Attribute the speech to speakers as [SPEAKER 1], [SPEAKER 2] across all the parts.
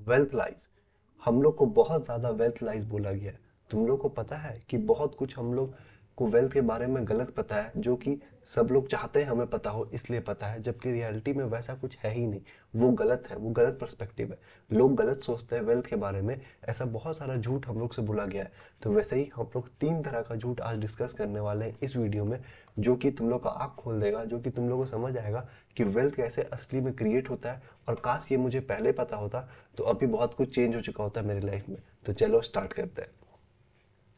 [SPEAKER 1] Wealth lies, हम लोग को बहुत ज़्यादा वेल्थ लाइज बोला गया है। तुम लोग को पता है कि बहुत कुछ हम लोग को वेल्थ के बारे में गलत पता है, जो कि सब लोग चाहते हैं हमें पता हो इसलिए पता है, जबकि रियलिटी में वैसा कुछ है ही नहीं। वो गलत है, वो गलत पर्सपेक्टिव है। लोग गलत सोचते हैं वेल्थ के बारे में, ऐसा बहुत सारा झूठ हम लोग से बोला गया है। तो वैसे ही हम लोग 3 तरह का झूठ आज डिस्कस करने वाले हैं इस वीडियो में, जो कि तुम लोग का आँख खोल देगा, जो कि तुम लोग को समझ आएगा कि वेल्थ कैसे असली में क्रिएट होता है। और काश ये मुझे पहले पता होता तो अभी बहुत कुछ चेंज हो चुका होता है मेरी लाइफ में। तो चलो स्टार्ट करते हैं।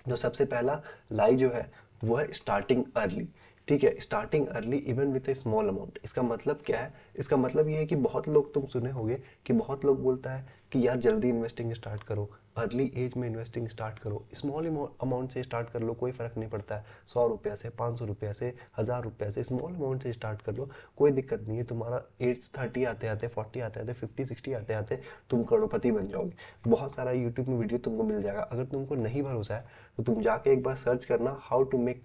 [SPEAKER 1] जो सबसे पहला लाई जो है वो है स्टार्टिंग अर्ली। ठीक है, starting early even with A small amount. इसका मतलब क्या है? इसका मतलब ये है कि बहुत लोग, तुम सुने होंगे कि बहुत लोग बोलता है कि यार जल्दी इन्वेस्टिंग स्टार्ट करो, अर्ली एज में इन्वेस्टिंग स्टार्ट करो, स्मॉल अमाउंट से स्टार्ट कर लो, कोई फर्क नहीं पड़ता है। 100 रुपया से, 500 रुपया से, 1000 रुपया से, स्मॉल अमाउंट से स्टार्ट कर लो, कोई दिक्कत नहीं है। तुम्हारा एज 30 आते आते, 40 आते आते, 50 60 आते आते तुम करोड़पति बन जाओगे। बहुत सारा यूट्यूब में वीडियो तुमको मिल जाएगा। अगर तुमको नहीं भरोसा है तो तुम जाके एक बार सर्च करना how to make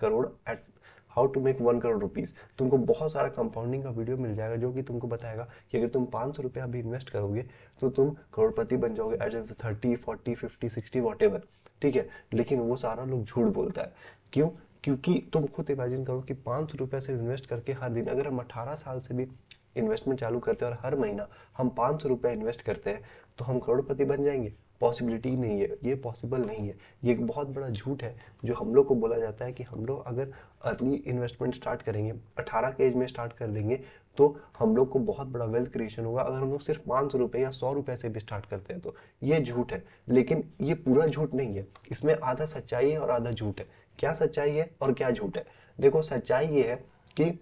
[SPEAKER 1] 1 crore rupees. तुमको बहुत सारा कंपाउंडिंग का वीडियो मिल जाएगा, जो कि तुमको बताएगा कि अगर तुम 500 रुपया भी इन्वेस्ट करोगे तो तुम करोड़पति बन जाओगे एज ए 30 40 50 60 ठीक है। लेकिन वो सारा लोग झूठ बोलता है। क्यों? क्योंकि तुम खुद इमेजिन करो कि 500 रुपया से इन्वेस्ट करके हर दिन, अगर हम 18 साल से भी इन्वेस्टमेंट चालू करते हैं और हर महीना हम 500 रुपया इन्वेस्ट करते हैं, तो हम करोड़पति बन जाएंगे? पॉसिबिलिटी नहीं है, ये पॉसिबल नहीं है। ये एक बहुत बड़ा झूठ है जो हम लोग को बोला जाता है कि हम लोग अगर अर्ली इन्वेस्टमेंट स्टार्ट करेंगे, 18 के एज में स्टार्ट कर देंगे, तो हम लोग को बहुत बड़ा वेल्थ क्रिएशन होगा। अगर हम लोग सिर्फ 500 रुपये या 100 रुपये से भी स्टार्ट करते हैं तो ये झूठ है। लेकिन ये पूरा झूठ नहीं है, इसमें आधा सच्चाई है और आधा झूठ है। क्या सच्चाई है और क्या झूठ है? देखो, सच्चाई ये है कि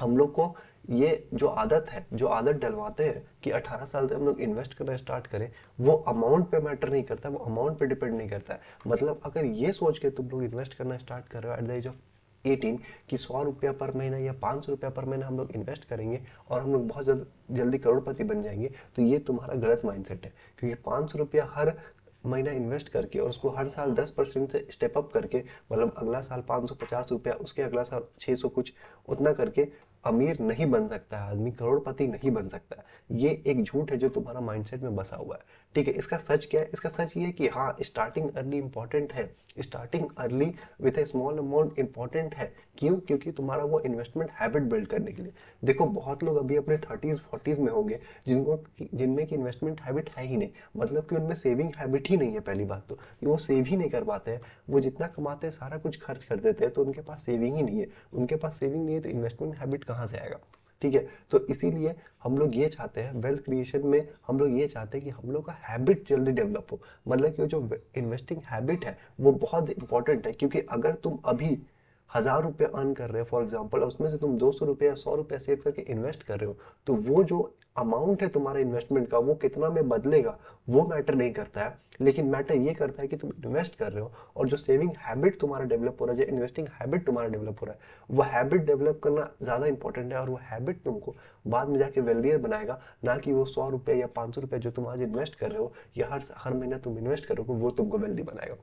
[SPEAKER 1] हम लोग को ये जो आदत डलवाते हैं कि 18 साल से हम लोग इन्वेस्ट करना स्टार्ट करें, वो अमाउंट पे मैटर नहीं करता, वो अमाउंट पे डिपेंड नहीं करता है। मतलब अगर ये सोच के तुम लोग इन्वेस्ट करना स्टार्ट कर रहे हो एट द एज ऑफ 18 कि 100 रुपया पर महीना या 500 रुपया पर महीना हम लोग इन्वेस्ट करेंगे और हम लोग बहुत जल्दी करोड़पति बन जाएंगे, तो ये तुम्हारा गलत माइंडसेट है। क्योंकि 500 रुपया हर महीना इन्वेस्ट करके और उसको हर साल 10% से स्टेप अप करके, मतलब अगला साल 550 रुपया, उसके अगला साल 600 कुछ, उतना करके अमीर नहीं बन सकता है आदमी, करोड़पति नहीं बन सकता है। ये एक झूठ है जो तुम्हारा माइंडसेट में बसा हुआ है। ठीक है, इसका सच क्या है? इसका सच ये है कि हाँ, स्टार्टिंग अर्ली इंपॉर्टेंट है। Starting early with A small amount important है। क्यों? क्योंकि तुम्हारा वो इन्वेस्टमेंट हैबिट बिल्ड करने के लिए। देखो, बहुत लोग अभी अपने 30s 40s में होंगे जिनमें की इन्वेस्टमेंट हैबिट है ही नहीं। मतलब कि उनमें सेविंग हैबिट ही नहीं है। पहली बात तो कि वो सेव ही नहीं कर पाते हैं। वो जितना कमाते हैं सारा कुछ खर्च कर देते हैं, तो उनके पास सेविंग ही नहीं है। उनके पास सेविंग नहीं है तो इन्वेस्टमेंट हैबिट कहाँ से आएगा? ठीक है, तो इसीलिए हम लोग ये चाहते हैं वेल्थ क्रिएशन में, हम लोग ये चाहते हैं कि हम लोग का हैबिट जल्दी डेवलप हो। मतलब कि जो इन्वेस्टिंग हैबिट है वो बहुत इंपॉर्टेंट है। क्योंकि अगर तुम अभी 1000 रुपये अर्न कर रहे हो फॉर एग्जाम्पल, उसमें से तुम 200 रुपये या 100 रुपये सेव करके इन्वेस्ट कर रहे हो, तो वो जो अमाउंट है तुम्हारे इन्वेस्टमेंट का, वो कितना में बदलेगा वो मैटर नहीं करता है। लेकिन मैटर ये करता है कि तुम इन्वेस्ट कर रहे हो और जो सेविंग हैबिट तुम्हारा डेवलप हो रहा है, जो इन्वेस्टिंग हैबिट तुम्हारा डेवलप हो रहा है, वो हैबिट डेवलप करना ज़्यादा इंपॉर्टेंट है। और वो हैबिट तुमको बाद में जाके वेल्दियर बनाएगा, ना कि वो 100 रुपये या 500 रुपये जो तुम आज इन्वेस्ट कर रहे हो या हर महीना तुम इन्वेस्ट करोगे, वो तुमको वेल्दी बनाएगा।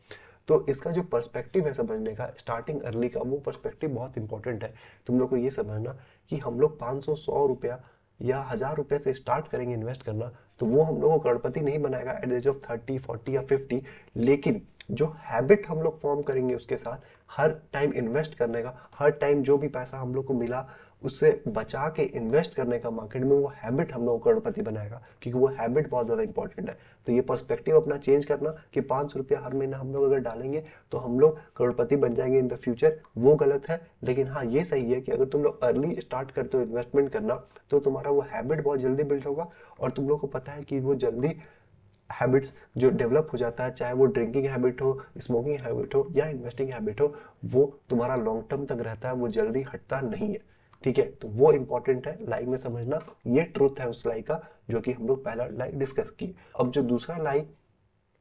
[SPEAKER 1] तो इसका जो पर्सपेक्टिव है समझने का, स्टार्टिंग अर्ली का, वो पर्सपेक्टिव बहुत इंपॉर्टेंट है। तुम लोग को ये समझना कि हम लोग 500 100 रुपया या 1000 रुपये से स्टार्ट करेंगे इन्वेस्ट करना, तो वो हम लोग को करोड़पति नहीं बनाएगा एट द एज ऑफ 30 40 या 50। लेकिन जो हैबिट हम लोग फॉर्म करेंगे उसके साथ, हर टाइम इन्वेस्ट करने का, हर टाइम जो भी पैसा हम लोग को मिला उससे बचा के इन्वेस्ट करने का मार्केट में, वो हैबिट हम लोग को करोड़पति बनाएगा। क्योंकि वो हैबिट बहुत ज़्यादा इंपॉर्टेंट है। तो ये पर्सपेक्टिव अपना चेंज करना कि 500 रुपया हर महीना हम लोग अगर डालेंगे तो हम लोग करोड़पति बन जाएंगे इन द फ्यूचर, वो गलत है। लेकिन हाँ, ये सही है कि अगर तुम लोग अर्ली स्टार्ट करते हो इन्वेस्टमेंट करना, तो तुम्हारा वो हैबिट बहुत जल्दी बिल्ड होगा। और तुम लोग को पता है कि वो जल्दी हैबिट्स जो डेवलप हो जाता है, चाहे वो ड्रिंकिंग हैबिट हो, स्मोकिंग हैबिट हो या इन्वेस्टिंग हैबिट हो, वो तुम्हारा लॉन्ग टर्म तक रहता है, वो जल्दी हटता नहीं है। ठीक है, तो वो इंपॉर्टेंट है लाइफ में समझना। ये ट्रुथ है उस लाइफ का जो कि हम लोग पहला लाइफ डिस्कस की। अब जो दूसरा लाइफ,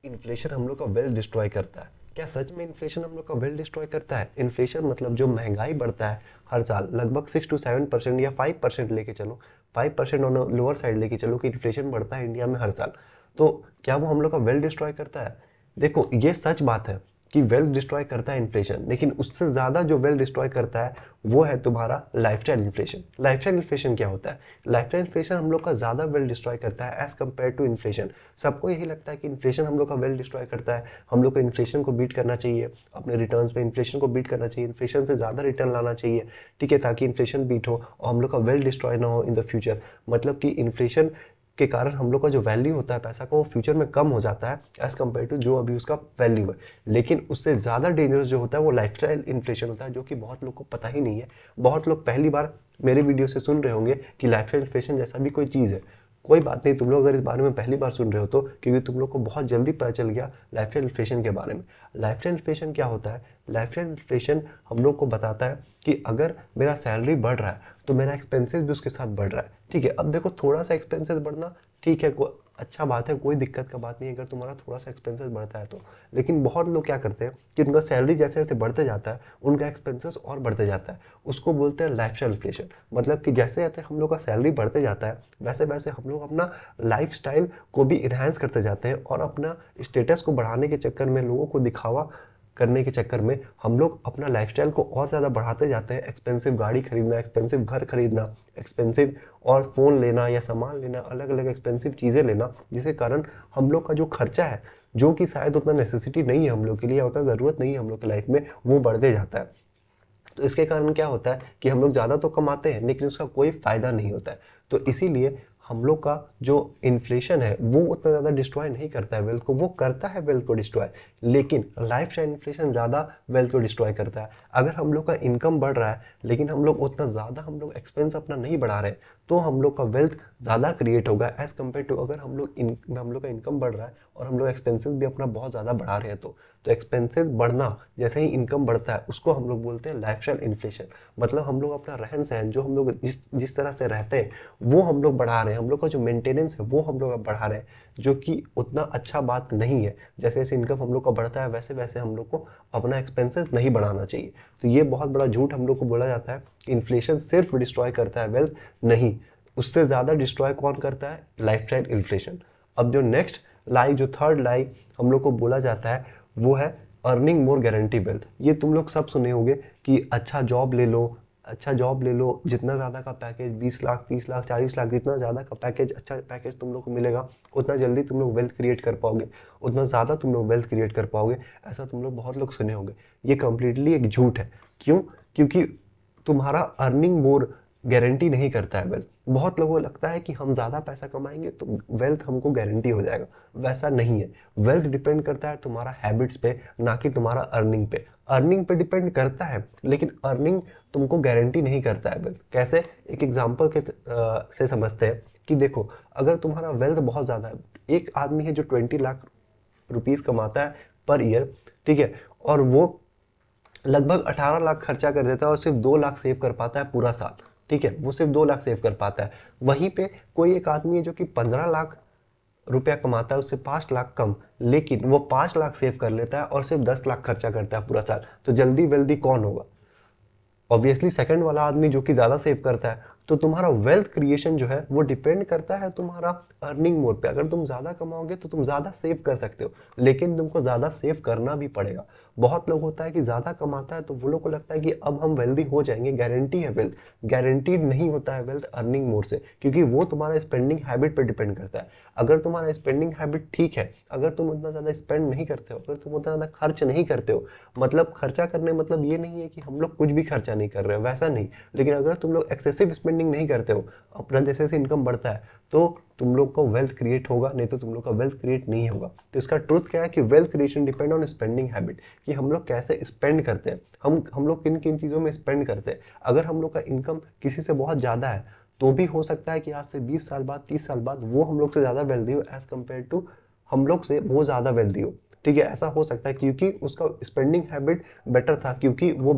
[SPEAKER 1] इन्फ्लेशन हम लोग का वेल्थ डिस्ट्रॉय करता है। क्या सच में इन्फ्लेशन हम लोग का वेल्थ डिस्ट्रॉय करता है? इन्फ्लेशन मतलब जो महंगाई बढ़ता है हर साल लगभग 6 to 7% या 5% लेके चलो, 5% ऑन लोअर साइड लेके चलो कि इन्फ्लेशन बढ़ता है इंडिया में हर साल, तो क्या वो हम लोग का वेल्थ डिस्ट्रॉय करता है? देखो, ये सच बात है कि वेल्थ डिस्ट्रॉय करता है इन्फ्लेशन, लेकिन उससे ज़्यादा जो वेल्थ डिस्ट्रॉय करता है वो है तुम्हारा लाइफस्टाइल इन्फ्लेशन। लाइफस्टाइल इन्फ्लेशन क्या होता है? लाइफस्टाइल इन्फ्लेशन हम लोग का ज़्यादा वेल्थ डिस्ट्रॉय करता है एज कम्पेयर टू इन्फ्लेशन। सबको यही लगता है कि इन्फ्लेशन हम लोग का वेल्थ डिस्ट्रॉय करता है, हम लोग को इन्फ्लेशन को बीट करना चाहिए, अपने रिटर्न्स पे इन्फ्लेशन को बीट करना चाहिए, इन्फ्लेशन से ज़्यादा रिटर्न लाना चाहिए, ठीक है, ताकि इन्फ्लेशन बीट हो और हम लोग का वेल्थ डिस्ट्रॉय ना हो इन द फ्यूचर। मतलब कि इन्फ्लेशन के कारण हम लोग का जो वैल्यू होता है पैसा का वो फ्यूचर में कम हो जाता है एज कम्पेयर टू जो अभी उसका वैल्यू है। लेकिन उससे ज़्यादा डेंजरस जो होता है वो लाइफस्टाइल इन्फ्लेशन होता है, जो कि बहुत लोग को पता ही नहीं है। बहुत लोग पहली बार मेरे वीडियो से सुन रहे होंगे कि लाइफस्टाइल इन्फ्लेशन जैसा भी कोई चीज़ है। कोई बात नहीं, तुम लोग अगर इस बारे में पहली बार सुन रहे हो तो क्योंकि तुम लोग को बहुत जल्दी पता चल गया लाइफस्टाइल इन्फ्लेशन के बारे में। लाइफस्टाइल इन्फ्लेशन क्या होता है? लाइफस्टाइल इन्फ्लेशन हम लोग को बताता है कि अगर मेरा सैलरी बढ़ रहा है तो मेरा एक्सपेंसेस भी उसके साथ बढ़ रहा है, ठीक है। अब देखो, थोड़ा सा एक्सपेंसेस बढ़ना ठीक है, अच्छा बात है, कोई दिक्कत का बात नहीं है अगर तुम्हारा थोड़ा सा एक्सपेंसेस बढ़ता है तो। लेकिन बहुत लोग क्या करते हैं कि उनका सैलरी जैसे जैसे बढ़ते जाता है उनका एक्सपेंसेस और बढ़ते जाता है। उसको बोलते हैं लाइफस्टाइल इन्फ्लेशन। मतलब कि जैसे जैसे हम लोग का सैलरी बढ़ते जाता है वैसे वैसे हम लोग अपना लाइफस्टाइल को भी इन्हांस करते जाते हैं और अपना स्टेटस को बढ़ाने के चक्कर में, लोगों को दिखावा करने के चक्कर में हम लोग अपना लाइफस्टाइल को और ज़्यादा बढ़ाते जाते हैं। एक्सपेंसिव गाड़ी खरीदना, एक्सपेंसिव घर खरीदना, एक्सपेंसिव और फ़ोन लेना या सामान लेना, अलग अलग एक्सपेंसिव चीज़ें लेना, जिसके कारण हम लोग का जो खर्चा है, जो कि शायद उतना नेसेसिटी नहीं है हम लोग के लिए, उतना ज़रूरत नहीं है हम लोग की लाइफ में, वो बढ़ते जाता है। तो इसके कारण क्या होता है कि हम लोग ज़्यादा तो कमाते हैं लेकिन उसका कोई फ़ायदा नहीं होता है। तो इसीलिए हम लोग का जो इन्फ्लेशन है वो उतना ज़्यादा डिस्ट्रॉय नहीं करता है वेल्थ को, वो करता है वेल्थ को डिस्ट्रॉय, लेकिन लाइफस्टाइल इन्फ्लेशन ज़्यादा वेल्थ को डिस्ट्रॉय करता है। अगर हम लोग का इनकम बढ़ रहा है लेकिन हम लोग उतना ज़्यादा हम लोग एक्सपेंस अपना नहीं बढ़ा रहे तो हम लोग का वेल्थ ज़्यादा क्रिएट होगा एज़ कम्पेयर टू अगर हम लोग का इनकम बढ़ रहा है और हम लोग एक्सपेंसेस भी अपना बहुत ज़्यादा बढ़ा रहे हैं। तो एक्सपेंसेस बढ़ना जैसे ही इनकम बढ़ता है उसको हम लोग बोलते हैं लाइफस्टाइल इन्फ्लेशन। मतलब हम लोग अपना रहन सहन, जो हम लोग जिस तरह से रहते हैं वो हम लोग बढ़ा रहे हैं, हम लोग का जो मेंटेनेंस है वो हम लोग अब बढ़ा रहे हैं, जो कि उतना अच्छा बात नहीं है। जैसे जैसे इनकम हम लोग का बढ़ता है वैसे वैसे हम लोग को अपना एक्सपेंसेस नहीं बढ़ाना चाहिए। तो ये बहुत बड़ा झूठ हम लोग को बोला जाता है कि इन्फ्लेशन सिर्फ डिस्ट्रॉय करता है वेल्थ, नहीं, उससे ज़्यादा डिस्ट्रॉय कौन करता है? Lifestyle inflation. अब जो नेक्स्ट लाई, जो थर्ड लाई हम लोग को बोला जाता है वो है अर्निंग मोर गारंटी वेल्थ। ये तुम लोग सब सुने होंगे कि अच्छा जॉब ले लो, अच्छा जॉब ले लो, जितना ज़्यादा का पैकेज 20 लाख 30 लाख 40 लाख, जितना ज़्यादा का पैकेज, अच्छा पैकेज तुम लोग को मिलेगा उतना जल्दी तुम लोग वेल्थ क्रिएट कर पाओगे, उतना ज़्यादा तुम लोग वेल्थ क्रिएट कर पाओगे। ऐसा तुम लोग बहुत लोग सुने होंगे। ये कंप्लीटली एक झूठ है। क्यों? क्योंकि तुम्हारा अर्निंग मोर गारंटी नहीं करता है वेल्थ। बहुत लोगों को लगता है कि हम ज़्यादा पैसा कमाएंगे तो वेल्थ हमको गारंटी हो जाएगा, वैसा नहीं है। वेल्थ डिपेंड करता है तुम्हारा हैबिट्स पे, ना कि तुम्हारा अर्निंग पे। अर्निंग पे डिपेंड करता है लेकिन अर्निंग तुमको गारंटी नहीं करता है वेल्थ। कैसे? एक एग्जांपल से समझते हैं कि देखो, अगर तुम्हारा वेल्थ बहुत ज़्यादा है, एक आदमी है जो 20 लाख रुपीज़ कमाता है पर ईयर, ठीक है, और वो लगभग 18 लाख खर्चा कर देता है और सिर्फ 2 लाख सेव कर पाता है पूरा साल, ठीक है, वो सिर्फ 2 लाख सेव कर पाता है। वहीं पे कोई एक आदमी है जो कि 15 लाख रुपया कमाता है, उससे 5 लाख कम, लेकिन वो 5 लाख सेव कर लेता है और सिर्फ 10 लाख खर्चा करता है पूरा साल। तो जल्दी वेल्दी कौन होगा? ऑब्वियसली सेकंड वाला आदमी जो कि ज़्यादा सेव करता है। तो तुम्हारा वेल्थ क्रिएशन जो है वो डिपेंड करता है तुम्हारा अर्निंग मोड पे। अगर तुम ज़्यादा कमाओगे तो तुम ज़्यादा सेव कर सकते हो, लेकिन तुमको ज़्यादा सेव करना भी पड़ेगा। बहुत लोग होता है कि ज़्यादा कमाता है तो वो लोग को लगता है कि अब हम वेल्दी हो जाएंगे, गारंटी है वेल्थ। गारंटीड नहीं होता है वेल्थ अर्निंग मोड से, क्योंकि वो तुम्हारा स्पेंडिंग हैबिट पर डिपेंड करता है। अगर तुम्हारा स्पेंडिंग हैबिट ठीक है, अगर तुम उतना ज़्यादा स्पेंड नहीं करते हो, अगर तुम उतना ज़्यादा खर्च नहीं करते हो, मतलब खर्चा करने मतलब ये नहीं है कि हम लोग कुछ भी खर्चा नहीं कर रहे हो, वैसा नहीं। लेकिन अगर तुम लोग एक्सेसिव स्पेंडिंग नहीं करते हो, अपना जैसे जैसे इनकम बढ़ता है तो तुम लोग को वेल्थ क्रिएट होगा, नहीं तो तुम लोग का वेल्थ क्रिएट नहीं होगा। तो इसका ट्रुथ क्या है कि wealth creation depend on spending habit, कि हम लोग कैसे स्पेंड करते हैं, हम लोग किन किन चीज़ों में स्पेंड करते हैं। अगर हम लोग का इनकम किसी से बहुत ज़्यादा है तो भी हो सकता है कि आज से 20 साल बाद 30 साल बाद वो हम लोग से ज़्यादा वेल्दी हो एज कम्पेयर टू हम लोग से वो ज़्यादा वेल्दी हो, ठीक है। ऐसा हो सकता है क्योंकि उसका स्पेंडिंग हैबिट बेटर था, क्योंकि वो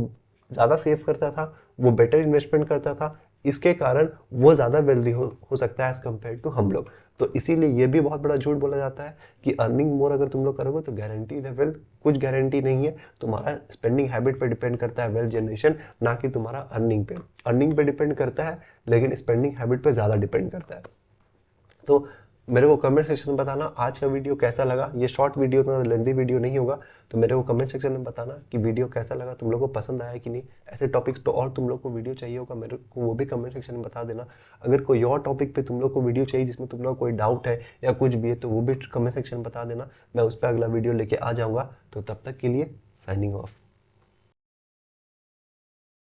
[SPEAKER 1] ज़्यादा सेव करता था, वो बेटर इन्वेस्टमेंट करता था, इसके कारण वो ज़्यादा वेल्दी हो सकता है एज़ कम्पेयर टू हम लोग। तो इसीलिए ये भी बहुत बड़ा झूठ बोला जाता है कि अर्निंग मोर अगर तुम लोग करोगे तो गारंटी है वेल्थ। कुछ गारंटी नहीं है, तुम्हारा स्पेंडिंग हैबिट पे डिपेंड करता है वेल्थ जनरेशन, ना कि तुम्हारा अर्निंग पे। अर्निंग पे डिपेंड करता है लेकिन स्पेंडिंग हैबिट पे ज़्यादा डिपेंड करता है। तो मेरे को कमेंट सेक्शन में बताना आज का वीडियो कैसा लगा। ये शॉर्ट वीडियो तो लेंथी वीडियो नहीं होगा, तो मेरे को कमेंट सेक्शन में बताना कि वीडियो कैसा लगा, तुम लोग को पसंद आया कि नहीं। ऐसे टॉपिक्स पे और तुम लोग को वीडियो चाहिए होगा, मेरे को वो भी कमेंट सेक्शन में बता देना। अगर कोई और टॉपिक पे तुम लोग को वीडियो चाहिए जिसमें तुम लोग को कोई डाउट है या कुछ भी है, तो वो भी कमेंट सेक्शन में बता देना, मैं उस पर अगला वीडियो लेके आ जाऊँगा। तो तब तक के लिए साइनिंग ऑफ।